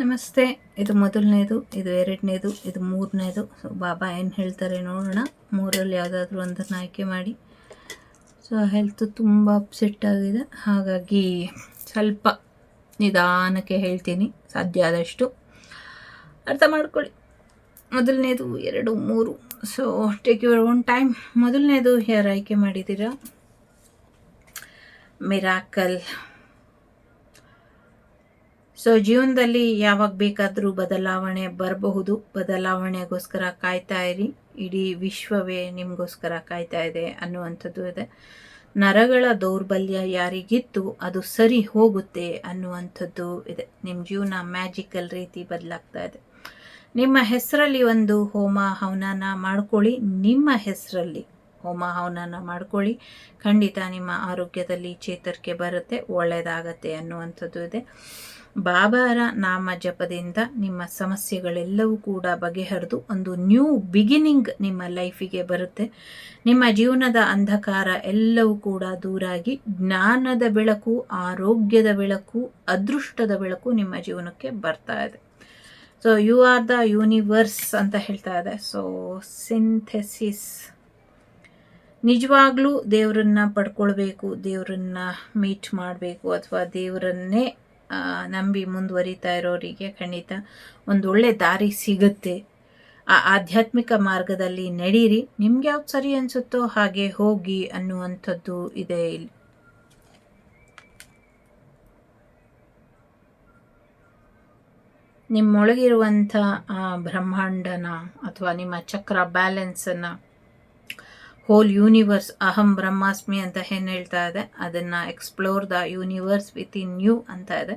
ನಮಸ್ತೆ. ಇದು ಮೊದಲನೇದು, ಇದು ಎರಡನೇದು, ಇದು ಮೂರನೇದು. ಸೊ ಬಾಬಾ ಏನು ಹೇಳ್ತಾರೆ ನೋಡೋಣ. ಮೂರಲ್ಲಿ ಯಾವುದಾದ್ರೂ ಒಂದನ್ನು ಆಯ್ಕೆ ಮಾಡಿ. ಸೊ ಹೆಲ್ತ್ ತುಂಬ ಅಪ್ಸೆಟ್ ಆಗಿದೆ, ಹಾಗಾಗಿ ಸ್ವಲ್ಪ ನಿಧಾನಕ್ಕೆ ಹೇಳ್ತೀನಿ, ಸಾಧ್ಯ ಆದಷ್ಟು ಅರ್ಥ ಮಾಡ್ಕೊಳ್ಳಿ. ಮೊದಲನೇದು, 2, 3. So take your own time. ಮೊದಲನೇದು ಯಾರು ಆಯ್ಕೆ ಮಾಡಿದ್ದೀರಾ? ಮಿರಾಕಲ್. ಸೊ ಜೀವನದಲ್ಲಿ ಯಾವಾಗ ಬೇಕಾದರೂ ಬದಲಾವಣೆ ಬರಬಹುದು. ಬದಲಾವಣೆಗೋಸ್ಕರ ಕಾಯ್ತಾ ಇರಿ. ಇಡೀ ವಿಶ್ವವೇ ನಿಮಗೋಸ್ಕರ ಕಾಯ್ತಾ ಇದೆ ಅನ್ನುವಂಥದ್ದು ಇದೆ. ನರಗಳ ದೌರ್ಬಲ್ಯ ಯಾರಿಗಿತ್ತು ಅದು ಸರಿ ಹೋಗುತ್ತೆ ಅನ್ನುವಂಥದ್ದು ಇದೆ. ನಿಮ್ಮ ಜೀವನ ಮ್ಯಾಜಿಕಲ್ ರೀತಿ ಬದಲಾಗ್ತಾ ಇದೆ. ನಿಮ್ಮ ಹೆಸರಲ್ಲಿ ಒಂದು ಹೋಮ ಹವನನ ಮಾಡ್ಕೊಳ್ಳಿ. ನಿಮ್ಮ ಹೆಸರಲ್ಲಿ ಹೋಮ ಹವನನ ಮಾಡ್ಕೊಳ್ಳಿ. ಖಂಡಿತ ನಿಮ್ಮ ಆರೋಗ್ಯದಲ್ಲಿ ಚೇತರಿಕೆ ಬರುತ್ತೆ, ಒಳ್ಳೆಯದಾಗತ್ತೆ ಅನ್ನುವಂಥದ್ದು ಇದೆ. ಬಾಬಾರ ನಾಮ ಜಪದಿಂದ ನಿಮ್ಮ ಸಮಸ್ಯೆಗಳೆಲ್ಲವೂ ಕೂಡ ಬಗೆಹರಿದು ಒಂದು ನ್ಯೂ ಬಿಗಿನಿಂಗ್ ನಿಮ್ಮ ಲೈಫಿಗೆ ಬರುತ್ತೆ. ನಿಮ್ಮ ಜೀವನದ ಅಂಧಕಾರ ಎಲ್ಲವೂ ಕೂಡ ದೂರಾಗಿ ಜ್ಞಾನದ ಬೆಳಕು, ಆರೋಗ್ಯದ ಬೆಳಕು, ಅದೃಷ್ಟದ ಬೆಳಕು ನಿಮ್ಮ ಜೀವನಕ್ಕೆ ಬರ್ತಾ ಇದೆ. So you are the universe ಅಂತ ಹೇಳ್ತಾ ಇದೆ. ಸೊ ಸಿಂಥೆಸಿಸ್, ನಿಜವಾಗ್ಲೂ ದೇವರನ್ನ ಪಡ್ಕೊಳ್ಬೇಕು, ದೇವರನ್ನ ಮೀಟ್ ಮಾಡಬೇಕು, ಅಥವಾ ದೇವರನ್ನೇ ನಂಬಿ ಮುಂದುವರಿತಾ ಇರೋರಿಗೆ ಖಂಡಿತ ಒಂದು ಒಳ್ಳೆ ದಾರಿ ಸಿಗುತ್ತೆ. ಆ ಆಧ್ಯಾತ್ಮಿಕ ಮಾರ್ಗದಲ್ಲಿ ನಡೀರಿ. ನಿಮ್ಗೆ ಯಾವ್ದು ಸರಿ ಅನಿಸುತ್ತೋ ಹಾಗೆ ಹೋಗಿ ಅನ್ನುವಂಥದ್ದು ಇದೆ ಇಲ್ಲಿ. ನಿಮ್ಮೊಳಗಿರುವಂಥ ಆ ಬ್ರಹ್ಮಾಂಡನ ಅಥವಾ ನಿಮ್ಮ ಚಕ್ರ ಬ್ಯಾಲೆನ್ಸನ್ನು, ಹೋಲ್ ಯೂನಿವರ್ಸ್, ಅಹಂ ಬ್ರಹ್ಮಾಸ್ಮಿ ಅಂತ ಏನು ಹೇಳ್ತಾ ಇದೆ, ಅದನ್ನು explore the universe within you ಅಂತ ಇದೆ.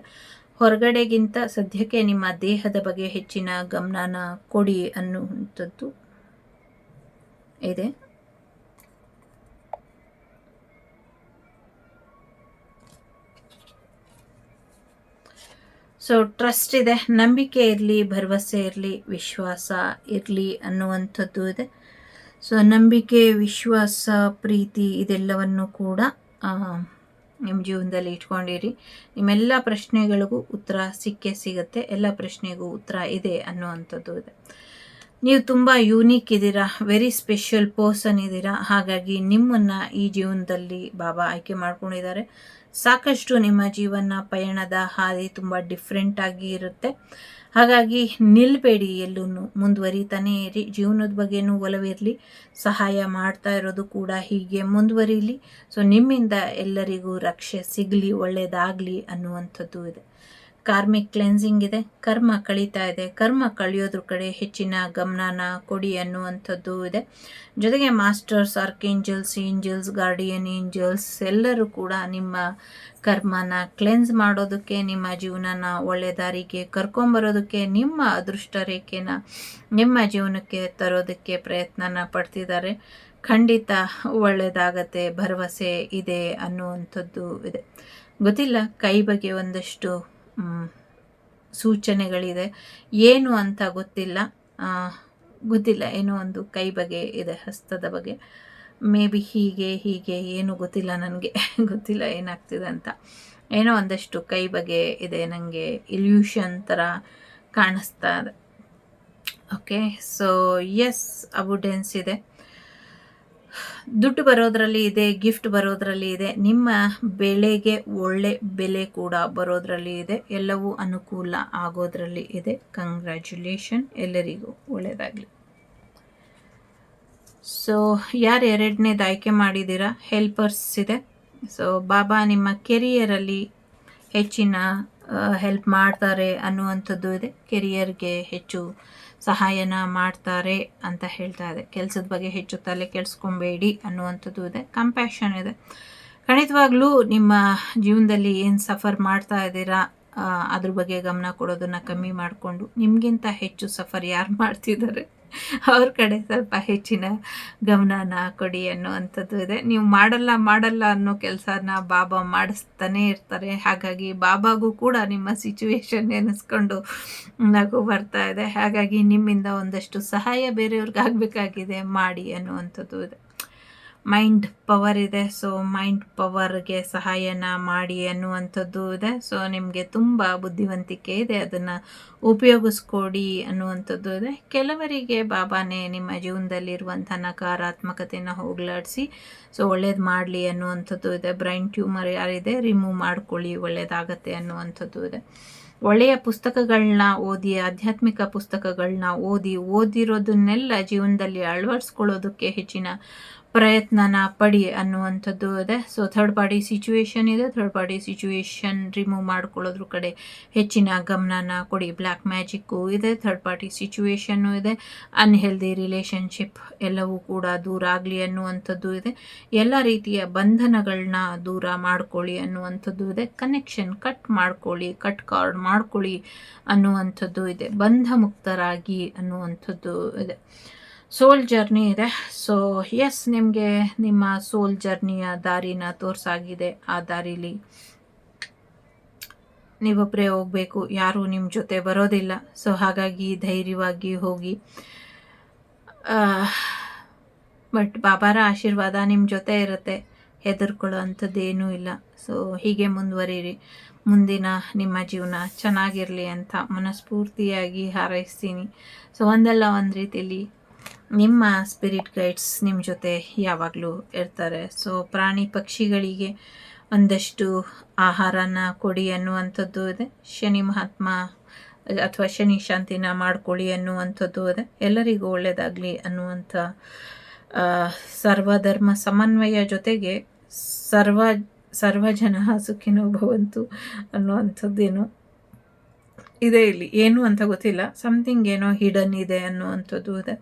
ಹೊರಗಡೆಗಿಂತ ಸದ್ಯಕ್ಕೆ ನಿಮ್ಮ ದೇಹದ ಬಗ್ಗೆ ಹೆಚ್ಚಿನ ಗಮನನ ಕೊಡಿ ಅನ್ನುವಂಥದ್ದು ಇದೆ. ಸೊ ಟ್ರಸ್ಟ್ ಇದೆ, ನಂಬಿಕೆ ಇರಲಿ, ಭರವಸೆ ಇರಲಿ, ವಿಶ್ವಾಸ ಇರಲಿ ಅನ್ನುವಂಥದ್ದು ಇದೆ. ಸೊ ನಂಬಿಕೆ, ವಿಶ್ವಾಸ, ಪ್ರೀತಿ ಇದೆಲ್ಲವನ್ನು ಕೂಡ ನಿಮ್ಮ ಜೀವನದಲ್ಲಿ ಇಟ್ಕೊಂಡಿರಿ. ನಿಮ್ಮೆಲ್ಲ ಪ್ರಶ್ನೆಗಳಿಗೂ ಉತ್ತರ ಸಿಗುತ್ತೆ. ಎಲ್ಲ ಪ್ರಶ್ನೆಗೂ ಉತ್ತರ ಇದೆ ಅನ್ನುವಂಥದ್ದು ಇದೆ. ನೀವು ತುಂಬ ಯೂನಿಕ್ ಇದ್ದೀರಾ, ವೆರಿ ಸ್ಪೆಷಲ್ ಪರ್ಸನ್ ಇದ್ದೀರಾ. ಹಾಗಾಗಿ ನಿಮ್ಮನ್ನು ಈ ಜೀವನದಲ್ಲಿ ಬಾಬಾ ಆಯ್ಕೆ ಮಾಡ್ಕೊಂಡಿದ್ದಾರೆ. ಸಾಕಷ್ಟು ನಿಮ್ಮ ಜೀವನ ಪಯಣದ ಹಾದಿ ತುಂಬ ಡಿಫ್ರೆಂಟ್ ಆಗಿ ಇರುತ್ತೆ. ಹಾಗಾಗಿ ನಿಲ್ಬೇಡಿ, ಎಲ್ಲೂ ಮುಂದುವರಿತಾನೇ ಇರಿ. ಜೀವನದ ಬಗ್ಗೆನೂ ಒಲವಿರಲಿ, ಸಹಾಯ ಮಾಡ್ತಾ ಇರೋದು ಕೂಡ ಹೀಗೆ ಮುಂದುವರಿಲಿ. ಸೊ ನಿಮ್ಮಿಂದ ಎಲ್ಲರಿಗೂ ರಕ್ಷೆ ಸಿಗಲಿ, ಒಳ್ಳೆಯದಾಗಲಿ ಅನ್ನುವಂಥದ್ದು ಇದೆ. ಕಾರ್ಮಿಕ್ ಕ್ಲೆನ್ಸಿಂಗ್ ಇದೆ, ಕರ್ಮ ಕಳೀತಾ ಇದೆ. ಕರ್ಮ ಕಳೆಯೋದ್ರ ಕಡೆ ಹೆಚ್ಚಿನ ಗಮನನ ಕೊಡಿ ಅನ್ನುವಂಥದ್ದು ಇದೆ. ಜೊತೆಗೆ ಮಾಸ್ಟರ್ಸ್, ಆರ್ಕೇಂಜಲ್ಸ್, ಏಂಜಲ್ಸ್, ಗಾರ್ಡಿಯನ್ ಏಂಜಲ್ಸ್ ಎಲ್ಲರೂ ಕೂಡ ನಿಮ್ಮ ಕರ್ಮನ ಕ್ಲೆನ್ಸ್ ಮಾಡೋದಕ್ಕೆ, ನಿಮ್ಮ ಜೀವನನ ಒಳ್ಳೆ ದಾರಿಗೆ ಕರ್ಕೊಂಬರೋದಕ್ಕೆ, ನಿಮ್ಮ ಅದೃಷ್ಟ ರೇಖೆನ ನಿಮ್ಮ ಜೀವನಕ್ಕೆ ತರೋದಕ್ಕೆ ಪ್ರಯತ್ನನ ಪಡ್ತಿದ್ದಾರೆ. ಖಂಡಿತ ಒಳ್ಳೆಯದಾಗತ್ತೆ, ಭರವಸೆ ಇದೆ ಅನ್ನುವಂಥದ್ದು ಇದೆ. ಗೊತ್ತಿಲ್ಲ, ಕೈ ಬಗ್ಗೆ ಒಂದಷ್ಟು ಸೂಚನೆಗಳಿದೆ, ಏನು ಅಂತ ಗೊತ್ತಿಲ್ಲ. ಏನೋ ಒಂದು ಕೈ ಬಗ್ಗೆ ಇದೆ, ಹಸ್ತದ ಬಗ್ಗೆ. ಮೇ ಬಿ ಹೀಗೆ ಏನು ಗೊತ್ತಿಲ್ಲ, ನನಗೆ ಗೊತ್ತಿಲ್ಲ ಏನಾಗ್ತಿದೆ ಅಂತ. ಏನೋ ಒಂದಷ್ಟು ಕೈ ಬಗ್ಗೆ ಇದೆ, ನನಗೆ ಇಲ್ಯೂಷನ್ ಥರ ಕಾಣಿಸ್ತಾ ಇದೆ. ಓಕೆ, ಸೊ ಎಸ್, ಅಬುಡೆನ್ಸ್ ಇದೆ, ದುಡ್ಡು ಬರೋದ್ರಲ್ಲಿ ಇದೆ, ಗಿಫ್ಟ್ ಬರೋದ್ರಲ್ಲಿ ಇದೆ, ನಿಮ್ಮ ಬೆಳೆಗೆ ಒಳ್ಳೆ ಬೆಲೆ ಕೂಡ ಬರೋದ್ರಲ್ಲಿ ಇದೆ, ಎಲ್ಲವೂ ಅನುಕೂಲ ಆಗೋದ್ರಲ್ಲಿ ಇದೆ. ಕಂಗ್ರ್ಯಾಚುಲೇಷನ್, ಎಲ್ಲರಿಗೂ ಒಳ್ಳೆಯದಾಗಲಿ. ಸೊ ಯಾರು ಎರಡನೇದು ಆಯ್ಕೆ ಮಾಡಿದ್ದೀರಾ? ಹೆಲ್ಪರ್ಸ್ ಇದೆ. ಸೊ ಬಾಬಾ ನಿಮ್ಮ ಕೆರಿಯರಲ್ಲಿ ಹೆಚ್ಚಿನ ಹೆಲ್ಪ್ ಮಾಡ್ತಾರೆ ಅನ್ನುವಂಥದ್ದು ಇದೆ. ಕೆರಿಯರ್ಗೆ ಹೆಚ್ಚು ಸಹಾಯನ ಮಾಡ್ತಾರೆ ಅಂತ ಹೇಳ್ತಾ ಇದೆ. ಕೆಲಸದ ಬಗ್ಗೆ ಹೆಚ್ಚು ತಲೆ ಕೆಡಿಸ್ಕೊಬೇಡಿ ಅನ್ನುವಂಥದ್ದು ಇದೆ. ಕಂಪ್ಯಾಷನ್ ಇದೆ. ಖಂಡಿತವಾಗ್ಲೂ ನಿಮ್ಮ ಜೀವನದಲ್ಲಿ ಏನು ಸಫರ್ ಮಾಡ್ತಾ ಇದ್ದೀರಾ ಅದ್ರ ಬಗ್ಗೆ ಗಮನ ಕೊಡೋದನ್ನು ಕಮ್ಮಿ ಮಾಡಿಕೊಂಡು, ನಿಮಗಿಂತ ಹೆಚ್ಚು ಸಫರ್ ಯಾರು ಮಾಡ್ತಿದ್ದಾರೆ ಅವ್ರ ಕಡೆ ಸ್ವಲ್ಪ ಹೆಚ್ಚಿನ ಗಮನನ ಕೊಡಿ ಅನ್ನುವಂಥದ್ದು ಇದೆ. ನೀವು ಮಾಡಲ್ಲ ಅನ್ನೋ ಕೆಲಸನ ಬಾಬಾ ಮಾಡಿಸ್ತಾನೆ ಇರ್ತಾರೆ. ಹಾಗಾಗಿ ಬಾಬಾಗೂ ಕೂಡ ನಿಮ್ಮ ಸಿಚುವೇಶನ್ ನೆನೆಸ್ಕೊಂಡು ನಗು ಬರ್ತಾ ಇದೆ. ಹಾಗಾಗಿ ನಿಮ್ಮಿಂದ ಒಂದಷ್ಟು ಸಹಾಯ ಬೇರೆಯವ್ರಿಗೆ ಆಗಬೇಕಾಗಿದೆ, ಮಾಡಿ ಅನ್ನುವಂಥದ್ದು ಇದೆ. ಮೈಂಡ್ ಪವರ್ ಇದೆ. ಸೊ ಮೈಂಡ್ ಪವರ್ಗೆ ಸಹಾಯನ ಮಾಡಿ ಅನ್ನುವಂಥದ್ದು ಇದೆ. ಸೊ ನಿಮಗೆ ತುಂಬ ಬುದ್ಧಿವಂತಿಕೆ ಇದೆ, ಅದನ್ನು ಉಪಯೋಗಿಸ್ಕೊಡಿ ಅನ್ನುವಂಥದ್ದು ಇದೆ. ಕೆಲವರಿಗೆ ಬಾಬಾನೇ ನಿಮ್ಮ ಜೀವನದಲ್ಲಿರುವಂಥ ನಕಾರಾತ್ಮಕತೆಯನ್ನು ಹೋಗಲಾಡಿಸಿ ಸೊ ಒಳ್ಳೇದು ಮಾಡಲಿ ಅನ್ನುವಂಥದ್ದು ಇದೆ. ಬ್ರೈನ್ ಟ್ಯೂಮರ್ ಯಾರಿದೆ ರಿಮೂವ್ ಮಾಡ್ಕೊಳ್ಳಿ, ಒಳ್ಳೇದಾಗತ್ತೆ ಅನ್ನುವಂಥದ್ದು ಇದೆ. ಒಳ್ಳೆಯ ಪುಸ್ತಕಗಳನ್ನ ಓದಿ, ಆಧ್ಯಾತ್ಮಿಕ ಪುಸ್ತಕಗಳನ್ನ ಓದಿರೋದನ್ನೆಲ್ಲ ಜೀವನದಲ್ಲಿ ಅಳವಡಿಸ್ಕೊಳ್ಳೋದಕ್ಕೆ ಹೆಚ್ಚಿನ ಪ್ರಯತ್ನನ ಪಡಿ ಅನ್ನುವಂಥದ್ದು ಇದೆ. ಸೊ ಥರ್ಡ್ ಪಾರ್ಟಿ ಸಿಚುವೇಶನ್ ಇದೆ, ಥರ್ಡ್ ಪಾರ್ಟಿ ಸಿಚುವೇಶನ್ ರಿಮೂವ್ ಮಾಡ್ಕೊಳ್ಳೋದ್ರ ಕಡೆ ಹೆಚ್ಚಿನ ಗಮನನ ಕೊಡಿ. ಬ್ಲ್ಯಾಕ್ ಮ್ಯಾಜಿಕ್ಕು ಇದೆ, ಥರ್ಡ್ ಪಾರ್ಟಿ ಸಿಚುವೇಶನ್ನು ಇದೆ, ಅನ್ಹೆಲ್ದಿ ರಿಲೇಷನ್ಶಿಪ್ ಎಲ್ಲವೂ ಕೂಡ ದೂರ ಆಗಲಿ ಅನ್ನುವಂಥದ್ದು ಇದೆ. ಎಲ್ಲ ರೀತಿಯ ಬಂಧನಗಳನ್ನ ದೂರ ಮಾಡ್ಕೊಳ್ಳಿ ಅನ್ನುವಂಥದ್ದು ಇದೆ. ಕನೆಕ್ಷನ್ ಕಟ್ ಮಾಡ್ಕೊಳ್ಳಿ, ಕಟ್ ಕಾರ್ಡ್ ಮಾಡ್ಕೊಳ್ಳಿ ಅನ್ನುವಂಥದ್ದು ಇದೆ. ಬಂಧ ಮುಕ್ತರಾಗಿ ಅನ್ನುವಂಥದ್ದು ಇದೆ. ಸೋಲ್ ಜರ್ನಿ ಇದೆ. ಸೊ ಎಸ್, ನಿಮಗೆ ನಿಮ್ಮ ಸೋಲ್ ಜರ್ನಿಯ ದಾರಿನ ತೋರಿಸಾಗಿದೆ. ಆ ದಾರಿಲಿ ನೀವೊಬ್ಬರೇ ಹೋಗಬೇಕು, ಯಾರೂ ನಿಮ್ಮ ಜೊತೆ ಬರೋದಿಲ್ಲ. ಸೊ ಹಾಗಾಗಿ ಧೈರ್ಯವಾಗಿ ಹೋಗಿ. ಬಟ್ ಬಾಬಾರ ಆಶೀರ್ವಾದ ನಿಮ್ಮ ಜೊತೆ ಇರುತ್ತೆ, ಹೆದರ್ಕೊಳ್ಳೋ ಅಂಥದ್ದೇನೂ ಇಲ್ಲ. ಸೊ ಹೀಗೆ ಮುಂದುವರಿರಿ, ಮುಂದಿನ ನಿಮ್ಮ ಜೀವನ ಚೆನ್ನಾಗಿರಲಿ ಅಂತ ಮನಸ್ಫೂರ್ತಿಯಾಗಿ ಹಾರೈಸ್ತೀನಿ. ಸೊ ಒಂದಲ್ಲ ಒಂದು ರೀತಿಯಲ್ಲಿ ನಿಮ್ಮ ಸ್ಪಿರಿಟ್ ಗೈಡ್ಸ್ ನಿಮ್ಮ ಜೊತೆ ಯಾವಾಗಲೂ ಇರ್ತಾರೆ. ಸೊ ಪ್ರಾಣಿ ಪಕ್ಷಿಗಳಿಗೆ ಒಂದಷ್ಟು ಆಹಾರನ ಕೊಡಿ ಅನ್ನುವಂಥದ್ದು ಇದೆ. ಶನಿ ಮಹಾತ್ಮ ಅಥವಾ ಶನಿ ಶಾಂತಿನ ಮಾಡ್ಕೊಳ್ಳಿ ಅನ್ನುವಂಥದ್ದು ಇದೆ. ಎಲ್ಲರಿಗೂ ಒಳ್ಳೆಯದಾಗಲಿ ಅನ್ನುವಂಥ ಸರ್ವಧರ್ಮ ಸಮನ್ವಯ ಜೊತೆಗೆ ಸರ್ವಜನ ಸುಖಿನೋ ಭವಂತು ಅನ್ನುವಂಥದ್ದೇನು ಇದೆ. ಇಲ್ಲಿ ಏನು ಅಂತ ಗೊತ್ತಿಲ್ಲ, ಸಮಥಿಂಗ್ ಏನೋ ಹಿಡನ್ ಇದೆ ಅನ್ನುವಂಥದ್ದು ಇದೆ.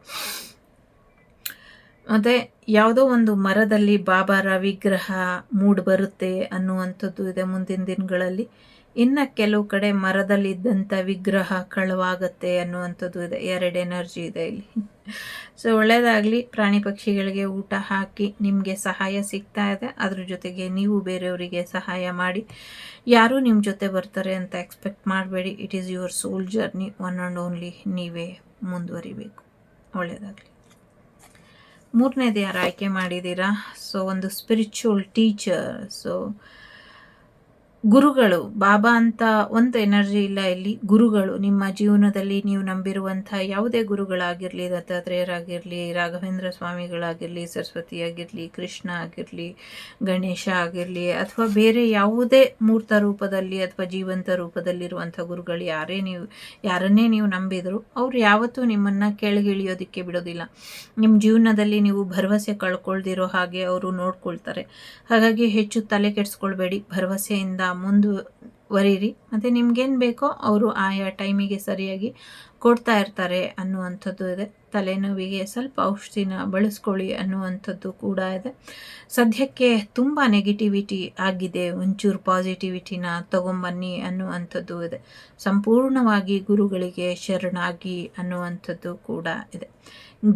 ಮತ್ತು ಯಾವುದೋ ಒಂದು ಮರದಲ್ಲಿ ಬಾಬಾರ ವಿಗ್ರಹ ಮೂಡ್ ಬರುತ್ತೆ ಅನ್ನುವಂಥದ್ದು ಇದೆ ಮುಂದಿನ ದಿನಗಳಲ್ಲಿ. ಇನ್ನು ಕೆಲವು ಕಡೆ ಮರದಲ್ಲಿದ್ದಂಥ ವಿಗ್ರಹ ಕಳವಾಗತ್ತೆ ಅನ್ನುವಂಥದ್ದು ಇದೆ. 2 ಎನರ್ಜಿ ಇದೆ ಇಲ್ಲಿ. ಸೊ ಒಳ್ಳೆಯದಾಗಲಿ. ಪ್ರಾಣಿ ಪಕ್ಷಿಗಳಿಗೆ ಊಟ ಹಾಕಿ, ನಿಮಗೆ ಸಹಾಯ ಸಿಗ್ತಾ ಇದೆ, ಅದ್ರ ಜೊತೆಗೆ ನೀವು ಬೇರೆಯವರಿಗೆ ಸಹಾಯ ಮಾಡಿ. ಯಾರೂ ನಿಮ್ಮ ಜೊತೆ ಬರ್ತಾರೆ ಅಂತ ಎಕ್ಸ್ಪೆಕ್ಟ್ ಮಾಡಬೇಡಿ. It is your soul journey, one and only ನೀವೇ ಮುಂದುವರಿಬೇಕು. ಒಳ್ಳೆಯದಾಗಲಿ. 3ನೇದು ಯಾರು ಆಯ್ಕೆ ಮಾಡಿದ್ದೀರಾ? ಸೊ ಒಂದು ಸ್ಪಿರಿಚುವಲ್ ಟೀಚರ್. ಸೊ ಗುರುಗಳು, ಬಾಬಾ ಅಂತ ಒಂದು ಎನರ್ಜಿ ಇಲ್ಲ ಇಲ್ಲಿ. ಗುರುಗಳು ನಿಮ್ಮ ಜೀವನದಲ್ಲಿ ನೀವು ನಂಬಿರುವಂಥ ಯಾವುದೇ ಗುರುಗಳಾಗಿರಲಿ, ದತ್ತಾತ್ರೇಯರಾಗಿರಲಿ, ರಾಘವೇಂದ್ರ ಸ್ವಾಮಿಗಳಾಗಿರಲಿ, ಸರಸ್ವತಿ ಆಗಿರಲಿ, ಕೃಷ್ಣ ಆಗಿರಲಿ, ಗಣೇಶ ಆಗಿರಲಿ, ಅಥವಾ ಬೇರೆ ಯಾವುದೇ ಮೂರ್ತ ರೂಪದಲ್ಲಿ ಅಥವಾ ಜೀವಂತ ರೂಪದಲ್ಲಿರುವಂಥ ಗುರುಗಳು ಯಾರನ್ನೇ ನೀವು ನಂಬಿದ್ರು, ಅವ್ರು ಯಾವತ್ತೂ ನಿಮ್ಮನ್ನು ಕೆಳಗಿಳಿಯೋದಕ್ಕೆ ಬಿಡೋದಿಲ್ಲ. ನಿಮ್ಮ ಜೀವನದಲ್ಲಿ ನೀವು ಭರವಸೆ ಕಳ್ಕೊಳ್ದಿರೋ ಹಾಗೆ ಅವರು ನೋಡ್ಕೊಳ್ತಾರೆ. ಹಾಗಾಗಿ ಹೆಚ್ಚು ತಲೆ ಕೆಡಿಸ್ಕೊಳ್ಬೇಡಿ, ಭರವಸೆಯಿಂದ ಮುಂದುವರಿರಿ. ಮತ್ತು ನಿಮ್ಗೇನು ಬೇಕೋ ಅವರು ಆಯಾ ಟೈಮಿಗೆ ಸರಿಯಾಗಿ ಕೊಡ್ತಾ ಇರ್ತಾರೆ ಅನ್ನುವಂಥದ್ದು ಇದೆ. ತಲೆನೋವಿಗೆ ಸ್ವಲ್ಪ ಔಷಧಿನ ಬಳಸ್ಕೊಳ್ಳಿ ಅನ್ನುವಂಥದ್ದು ಕೂಡ ಇದೆ. ಸದ್ಯಕ್ಕೆ ತುಂಬ ನೆಗೆಟಿವಿಟಿ ಆಗಿದೆ, ಒಂಚೂರು ಪಾಸಿಟಿವಿಟಿನ ತಗೊಂಬನ್ನಿ ಅನ್ನುವಂಥದ್ದು ಇದೆ. ಸಂಪೂರ್ಣವಾಗಿ ಗುರುಗಳಿಗೆ ಶರಣಾಗಿ ಅನ್ನುವಂಥದ್ದು ಕೂಡ ಇದೆ.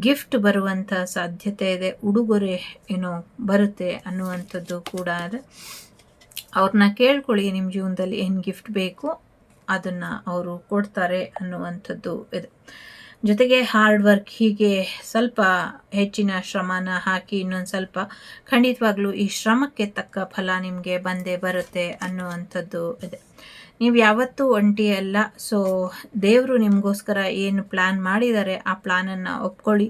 ಗಿಫ್ಟ್ ಬರುವಂಥ ಸಾಧ್ಯತೆ ಇದೆ, ಉಡುಗೊರೆ ಏನೋ ಬರುತ್ತೆ ಅನ್ನುವಂಥದ್ದು ಕೂಡ ಇದೆ. ಅವ್ರನ್ನ ಕೇಳ್ಕೊಳ್ಳಿ, ನಿಮ್ಮ ಜೀವನದಲ್ಲಿ ಏನು ಗಿಫ್ಟ್ ಬೇಕು ಅದನ್ನು ಅವರು ಕೊಡ್ತಾರೆ ಅನ್ನುವಂಥದ್ದು ಇದೆ. ಜೊತೆಗೆ ಹಾರ್ಡ್ ವರ್ಕ್, ಹೀಗೆ ಸ್ವಲ್ಪ ಹೆಚ್ಚಿನ ಶ್ರಮನ ಹಾಕಿ ಇನ್ನೊಂದು ಸ್ವಲ್ಪ ಖಂಡಿತವಾಗ್ಲೂ ಈ ಶ್ರಮಕ್ಕೆ ತಕ್ಕ ಫಲ ನಿಮಗೆ ಬಂದೇ ಬರುತ್ತೆ ಅನ್ನುವಂಥದ್ದು ಇದೆ. ನೀವು ಯಾವತ್ತೂ ಒಂಟಿ ಅಲ್ಲ. ಸೊ ದೇವರು ನಿಮಗೋಸ್ಕರ ಏನು ಪ್ಲ್ಯಾನ್ ಮಾಡಿದ್ದಾರೆ ಆ ಪ್ಲ್ಯಾನನ್ನು ಒಪ್ಕೊಳ್ಳಿ.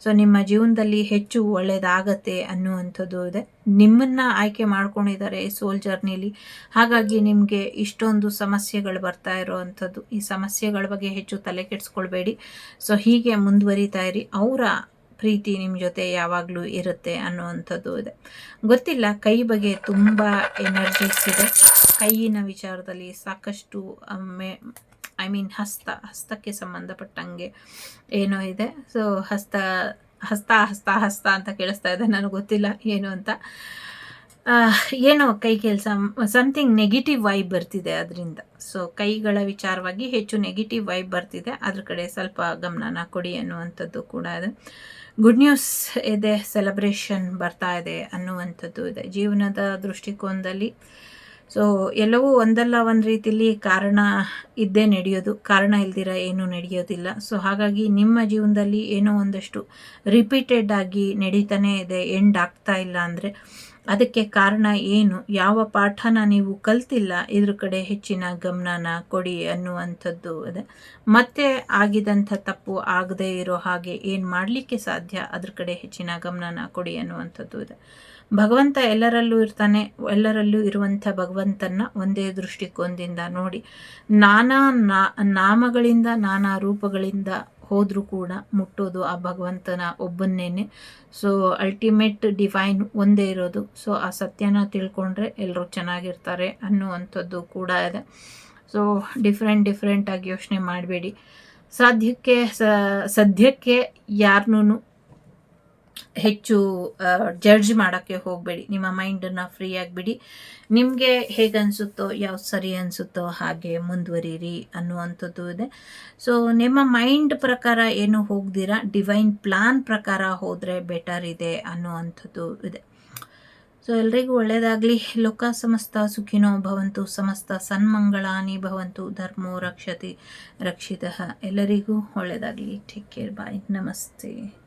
ಸೊ ನಿಮ್ಮ ಜೀವನದಲ್ಲಿ ಹೆಚ್ಚು ಒಳ್ಳೆಯದಾಗತ್ತೆ ಅನ್ನುವಂಥದ್ದು ಇದೆ. ನಿಮ್ಮನ್ನು ಆಯ್ಕೆ ಮಾಡ್ಕೊಂಡಿದ್ದಾರೆ ಸೋಲ್ ಜರ್ನಿಲಿ, ಹಾಗಾಗಿ ನಿಮಗೆ ಇಷ್ಟೊಂದು ಸಮಸ್ಯೆಗಳು ಬರ್ತಾ ಇರೋವಂಥದ್ದು. ಈ ಸಮಸ್ಯೆಗಳ ಬಗ್ಗೆ ಹೆಚ್ಚು ತಲೆ ಕೆಡಿಸ್ಕೊಳ್ಬೇಡಿ. ಸೊ ಹೀಗೆ ಮುಂದುವರಿತಾ ಇರಿ. ಅವರ ಪ್ರೀತಿ ನಿಮ್ಮ ಜೊತೆ ಯಾವಾಗಲೂ ಇರುತ್ತೆ ಅನ್ನುವಂಥದ್ದು ಇದೆ. ಗೊತ್ತಿಲ್ಲ, ಕೈ ಬಗ್ಗೆ ತುಂಬ ಎನರ್ಜೀಸ್ ಇದೆ. ಕೈಯಿನ ವಿಚಾರದಲ್ಲಿ ಸಾಕಷ್ಟು ಹಸ್ತಕ್ಕೆ ಸಂಬಂಧಪಟ್ಟಂಗೆ ಏನೋ ಇದೆ. ಸೊ ಹಸ್ತ ಅಂತ ಕೇಳಿಸ್ತಾ ಇದೆ, ನನಗೆ ಗೊತ್ತಿಲ್ಲ ಏನು ಅಂತ. ಏನೋ ಕೈ ಕೆಲಸ ಸಮಥಿಂಗ್ ನೆಗೆಟಿವ್ ವೈಬ್ ಬರ್ತಿದೆ ಅದರಿಂದ. ಸೊ ಕೈಗಳ ವಿಚಾರವಾಗಿ ಹೆಚ್ಚು ನೆಗೆಟಿವ್ ವೈಬ್ ಬರ್ತಿದೆ, ಅದ್ರ ಕಡೆ ಸ್ವಲ್ಪ ಗಮನನ ಕೊಡಿ ಅನ್ನುವಂಥದ್ದು ಕೂಡ ಇದೆ. ಗುಡ್ ನ್ಯೂಸ್ ಇದೆ, ಸೆಲೆಬ್ರೇಷನ್ ಬರ್ತಾ ಇದೆ ಅನ್ನುವಂಥದ್ದು ಇದೆ. ಜೀವನದ ದೃಷ್ಟಿಕೋನದಲ್ಲಿ ಸೊ ಎಲ್ಲವೂ ಒಂದಲ್ಲ ಒಂದು ರೀತಿಯಲ್ಲಿ ಕಾರಣ ಇದ್ದೇ ನಡೆಯೋದು, ಕಾರಣ ಇಲ್ದಿರ ಏನೂ ನಡೆಯೋದಿಲ್ಲ. ಸೊ ಹಾಗಾಗಿ ನಿಮ್ಮ ಜೀವನದಲ್ಲಿ ಏನೋ ಒಂದಷ್ಟು ರಿಪೀಟೆಡ್ ಆಗಿ ನಡೀತಾನೆ ಇದೆ, ಎಂಡ್ ಆಗ್ತಾ ಇಲ್ಲ ಅಂದರೆ ಅದಕ್ಕೆ ಕಾರಣ ಏನು, ಯಾವ ಪಾಠನ ನೀವು ಕಲ್ತಿಲ್ಲ, ಇದ್ರ ಕಡೆ ಹೆಚ್ಚಿನ ಗಮನನ ಕೊಡಿ ಅನ್ನುವಂಥದ್ದು ಇದೆ. ಮತ್ತೆ ಆಗಿದಂಥ ತಪ್ಪು ಆಗದೇ ಇರೋ ಹಾಗೆ ಏನು ಮಾಡಲಿಕ್ಕೆ ಸಾಧ್ಯ ಅದ್ರ ಕಡೆ ಹೆಚ್ಚಿನ ಗಮನನ ಕೊಡಿ ಅನ್ನುವಂಥದ್ದು ಇದೆ. ಭಗವಂತ ಎಲ್ಲರಲ್ಲೂ ಇರ್ತಾನೆ. ಎಲ್ಲರಲ್ಲೂ ಇರುವಂಥ ಭಗವಂತನ ಒಂದೇ ದೃಷ್ಟಿಕೋನದಿಂದ ನೋಡಿ. ನಾನಾ ನಾಮಗಳಿಂದ ನಾನಾ ರೂಪಗಳಿಂದ ಹೋದರೂ ಕೂಡ ಮುಟ್ಟೋದು ಆ ಭಗವಂತನ ಒಬ್ಬನ್ನೇನೆ. ಸೊ ಅಲ್ಟಿಮೇಟ್ ಡಿವೈನ್ ಒಂದೇ ಇರೋದು. ಸೊ ಆ ಸತ್ಯನ ತಿಳ್ಕೊಂಡ್ರೆ ಎಲ್ಲರೂ ಚೆನ್ನಾಗಿರ್ತಾರೆ ಅನ್ನುವಂಥದ್ದು ಕೂಡ ಇದೆ. ಸೊ ಡಿಫ್ರೆಂಟಾಗಿ ಯೋಚನೆ ಮಾಡಬೇಡಿ. ಸದ್ಯಕ್ಕೆ ಯಾರನ್ನೂ ಹೆಚ್ಚು ಜಡ್ಜ್ ಮಾಡೋಕ್ಕೆ ಹೋಗಬೇಡಿ. ನಿಮ್ಮ ಮೈಂಡನ್ನು ಫ್ರೀ ಆಗಿಬಿಡಿ. ನಿಮಗೆ ಹೇಗೆ ಅನಿಸುತ್ತೋ, ಯಾವ್ದು ಸರಿ ಅನಿಸುತ್ತೋ ಹಾಗೆ ಮುಂದುವರಿಯಿರಿ ಅನ್ನುವಂಥದ್ದು ಇದೆ. ಸೊ ನಿಮ್ಮ ಮೈಂಡ್ ಪ್ರಕಾರ ಏನು ಹೋಗ್ದಿರಾ ಡಿವೈನ್ ಪ್ಲಾನ್ ಪ್ರಕಾರ ಹೋದರೆ ಬೆಟರ್ ಇದೆ ಅನ್ನುವಂಥದ್ದು ಇದೆ. ಸೊ ಎಲ್ರಿಗೂ ಒಳ್ಳೆಯದಾಗಲಿ. ಲೋಕ ಸಮಸ್ತ ಸುಖಿನೋ ಭವಂತು, ಸಮಸ್ತ ಸನ್ಮಂಗಳಾನಿ ಭವಂತು, ಧರ್ಮೋ ರಕ್ಷತಿ ರಕ್ಷಿತಃ. ಎಲ್ಲರಿಗೂ ಒಳ್ಳೆಯದಾಗಲಿ. ಟೇಕ್ ಕೇರ್, ಬಾಯ್, ನಮಸ್ತೆ.